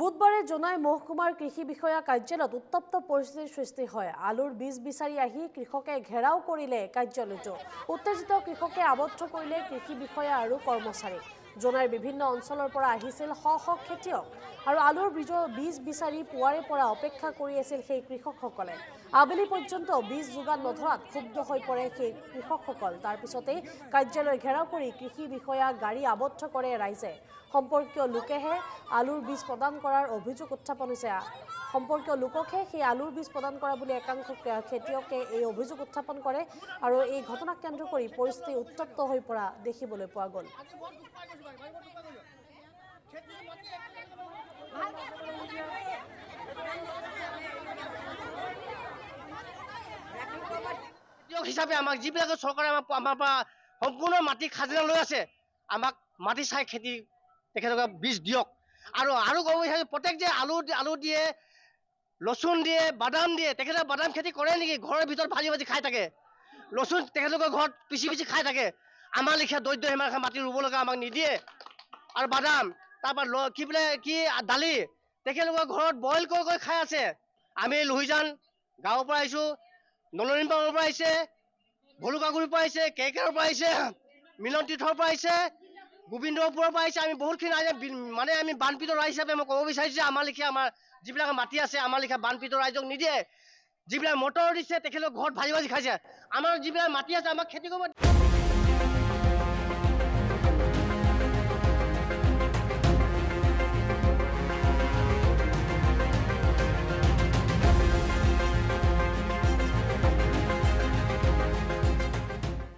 বুধবাৰে জনাই মহকুমাৰ কৃষি বিষয়া কাৰ্যালয়ত উত্তপ্ত পৰিস্থিতিৰ সৃষ্টি হয়। আলুৰ বীজ বিচাৰি আহি কৃষকে ঘেৰাও কৰিলে কাৰ্যালয়টো। উত্তেজিত কৃষকে আবদ্ধ কৰিলে কৃষি বিষয়া আৰু কৰ্মচাৰী। জনাইৰ বিভিন্ন অঞ্চলৰ পৰা আহিছিল শ শ খেতিয়ক আৰু আলুৰ বীজ বিচাৰি পুৱাৰে পৰা অপেক্ষা কৰি আছিল সেই কৃষকসকলে। আবেলি পৰ্যন্ত বীজ যোগান নধৰাত ক্ষুব্ধ হৈ পৰে সেই কৃষকসকল। তাৰ পিছতেই কাৰ্যালয় ঘেৰাও কৰি কৃষি বিষয়া গাড়ী আবদ্ধ কৰে ৰাইজে। সম্পৰ্কীয় লোকেহে আলুৰ বীজ প্ৰদান কৰাৰ অভিযোগ উত্থাপন হৈছে। সম্পৰ্কীয় লোককহে সেই আলুৰ বীজ প্ৰদান কৰা বুলি একাংশ খেতিয়কে এই অভিযোগ উত্থাপন কৰে আৰু এই ঘটনাক কেন্দ্ৰ কৰি পৰিস্থিতি উত্তপ্ত হৈ পৰা দেখিবলৈ পোৱা গ'ল। হিচাপে আমাক যিবিলাক চৰকাৰে আমাৰ পৰা সম্পূৰ্ণ মাটি খাজনা লৈ আছে, আমাক মাটি চাই খেতি তেখেতলোকে বীজ দিয়ক। আৰু ক'ব বিচাৰিছোঁ, প্ৰত্যেক যে আলু দিয়ে, লচুন দিয়ে, বাদাম দিয়ে, তেখেতে বাদাম খেতি কৰে নেকি? ঘৰৰ ভিতৰত ভাজি ভাজি খাই থাকে। লচুন তেখেতলোকৰ ঘৰত পিচি পিচি খাই থাকে। আমাৰ লিখীয়া দৰিদ্ৰ সীমাৰেখা মাটি ৰুব লগা আমাক নিদিয়ে। আৰু বাদাম, তাৰপৰা কি দালি তেখেতলোকৰ ঘৰত বইল কৰি খাই আছে। আমি লোহিজান গাঁৱৰ পৰা আহিছোঁ, নলনীপাৰৰ পৰা আহিছে, ভলুকাগুৰিৰ পৰা আহিছে, কেকেৰৰ পৰা আহিছে, মিলন তীৰ্থৰ পৰা আহিছে, গোবিন্দপুৰৰ পৰা আহিছে। আমি বহুতখিনি মানে আমি বানপীড়িত ৰাইজ হিচাপে মই ক'ব বিচাৰিছোঁ যে আমাৰ যিবিলাক মাটি আছে, আমাৰ লিখীয়া বানপীড়িত ৰাইজক নিদিয়ে। যিবিলাক মটৰ দিছে তেখেতলোক ঘৰত ভাজি ভাজি খাইছে। আমাৰ যিবিলাক মাটি আছে আমাক খেতি কৰিব